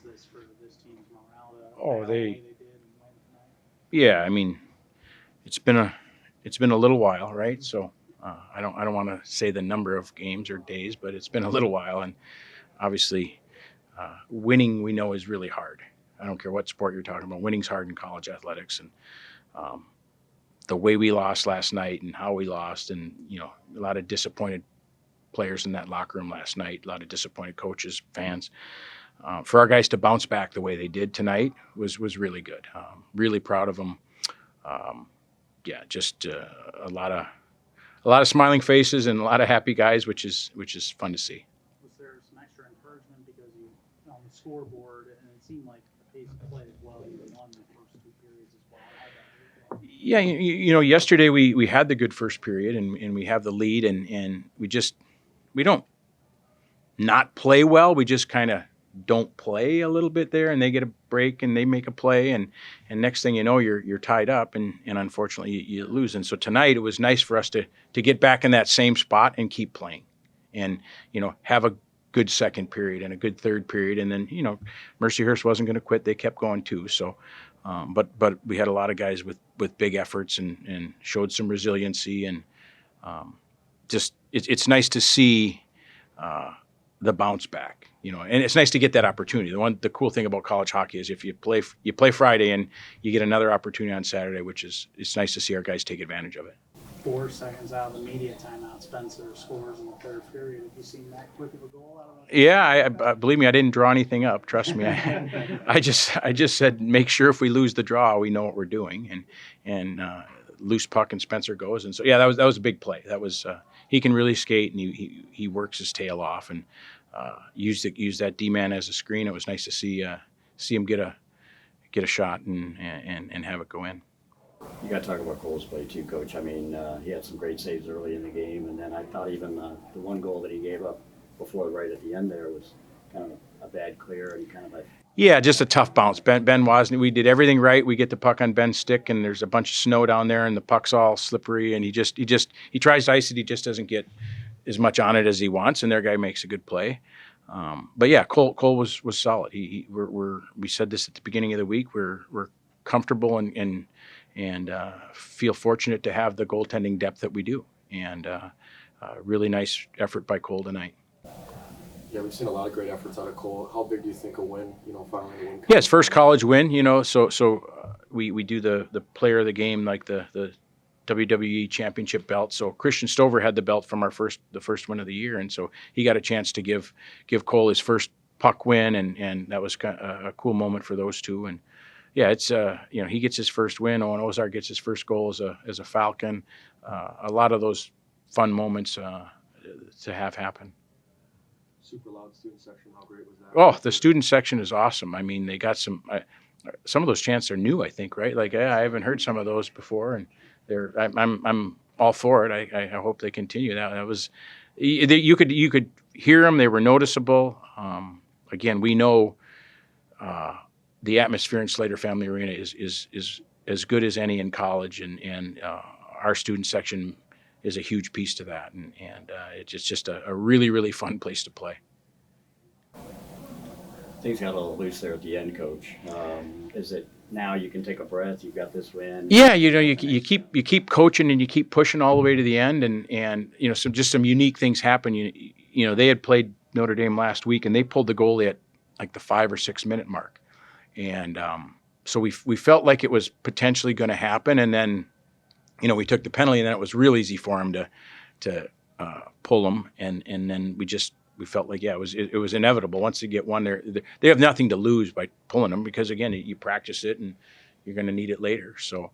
this for this team's morale to Oh, battle the way they did and win tonight? yeah. I mean, it's been a little while, right? So I don't want to say the number of games or days, but it's been a little while, and obviously, winning we know is really hard. I don't care what sport you're talking about. Winning's hard in college athletics, and um, the way we lost last night and how we lost, and a lot of disappointed players in that locker room last night, a lot of disappointed coaches, fans. For our guys to bounce back the way they did tonight was really good. Really proud of them. Um, yeah, just a lot of smiling faces and a lot of happy guys, which is fun to see. Was there some extra encouragement because you on the scoreboard and it seemed like the pace of play as well? You won the first two periods as well. How'd that work out? Yeah, yesterday we had the good first period and we have the lead and we don't not play well. We just kind of don't play a little bit there, and they get a break and they make a play, and next thing you know, you're tied up, and unfortunately you lose. And so tonight it was nice for us to get back in that same spot and keep playing, and have a good second period and a good third period, and then Mercyhurst wasn't going to quit; they kept going too. So, but we had a lot of guys with big efforts and showed some resiliency, and just it's nice to see. The bounce back, and it's nice to get that opportunity. The cool thing about college hockey is if you play Friday and you get another opportunity on Saturday, it's nice to see our guys take advantage of it. 4 seconds out of the media timeout, Spencer scores in the third period. Have you seen that quick of a goal out of that? Yeah, I believe me, I didn't draw anything up. Trust me, I just said make sure if we lose the draw, we know what we're doing, and loose puck and Spencer goes, and so yeah, that was a big play. That was he can really skate, and he works his tail off, and use that D-man as a screen. It was nice to see him get a shot and have it go in. You got to talk about Cole's play too, Coach. I mean, he had some great saves early in the game, and then I thought even the one goal that he gave up before, right at the end there, was kind of a bad clear, and he kind of like. Yeah, just a tough bounce. Ben Wozniak, we did everything right. We get the puck on Ben's stick, and there's a bunch of snow down there, and the puck's all slippery, and he tries to ice it. He just doesn't get as much on it as he wants, and their guy makes a good play. But yeah, Cole was solid. We said this at the beginning of the week. We're comfortable and feel fortunate to have the goaltending depth that we do, and really nice effort by Cole tonight. Yeah, we've seen a lot of great efforts out of Cole. How big do you think a win, finally a win? Yeah, his first college win, so we do the player of the game, like the WWE championship belt. So Christian Stover had the belt from the first win of the year, and so he got a chance to give Cole his first puck win, and that was kind of a cool moment for those two. And yeah, it's he gets his first win. Owen Ozar gets his first goal as a Falcon. A lot of those fun moments to have happen. Super loud student section. How great was that? Oh, the student section is awesome. I mean, they got some of those chants are new, I think, right? Like I haven't heard some of those before, and I'm all for it. I hope they continue. That was you could hear them. They were noticeable. Again, we know the atmosphere in Slater Family Arena is as good as any in college, and our student section is a huge piece to that, and it's just a really, really fun place to play. Things got a little loose there at the end, Coach. Is it now you can take a breath? You've got this win. Yeah, you keep coaching and you keep pushing all the way to the end, and some unique things happen. They had played Notre Dame last week, and they pulled the goalie at like the 5 or 6 minute mark, and so we felt like it was potentially going to happen, and then. We took the penalty, and then it was real easy for him to pull him, and then we felt like it was inevitable. Once they get one, they have nothing to lose by pulling them because again you practice it and you're going to need it later. So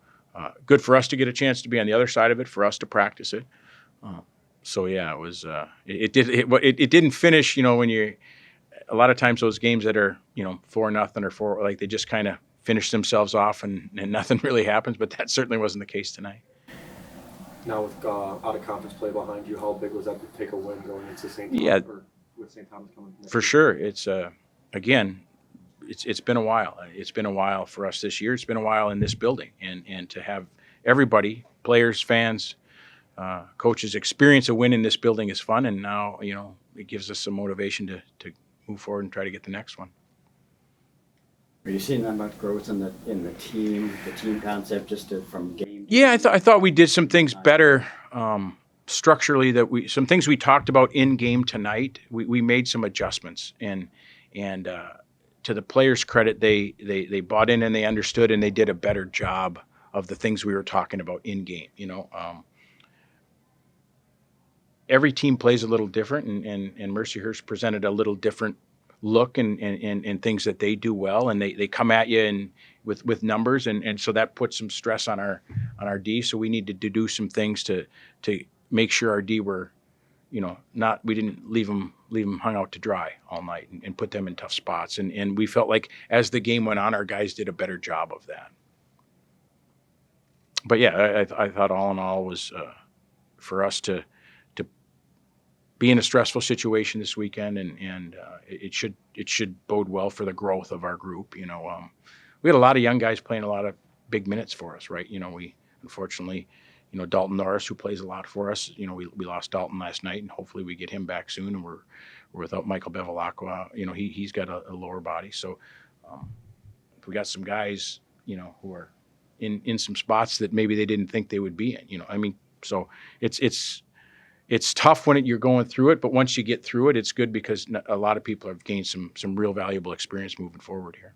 good for us to get a chance to be on the other side of it, for us to practice it. So yeah, it was it didn't finish. When you a lot of times those games that are 4-0 or 4 like they just kind of finish themselves off and nothing really happens. But that certainly wasn't the case tonight. Now with out-of-conference play behind you, how big was that to take a win going into St. Thomas? Yeah, or with St. Thomas coming next for week? sure. It's again, it's been a while. It's been a while for us this year. It's been a while in this building, and to have everybody, players, fans, coaches, experience a win in this building is fun. And now it gives us some motivation to move forward and try to get the next one. Are you seeing that much growth in the team concept, from game? To Yeah, I game? thought we did some things better structurally. Some things we talked about in game tonight. We made some adjustments, and to the players' credit, they bought in and they understood and they did a better job of the things we were talking about in game. Every team plays a little different, and Mercyhurst presented a little different look and things that they do well, and they come at you and with numbers, and so that puts some stress on our D. So we needed to do some things to make sure our D were, we didn't leave them hung out to dry all night and put them in tough spots, and we felt like as the game went on, our guys did a better job of that. But yeah, I thought all in all was for us to be in a stressful situation this weekend, and it should bode well for the growth of our group. We had a lot of young guys playing a lot of big minutes for us, right? We unfortunately, Dalton Norris, who plays a lot for us. We lost Dalton last night, and hopefully we get him back soon. And we're without Michael Bevilacqua. He's got a lower body, so we got some guys, who are in some spots that maybe they didn't think they would be in. So it's tough when you're going through it, but once you get through it, it's good because a lot of people have gained some real valuable experience moving forward here.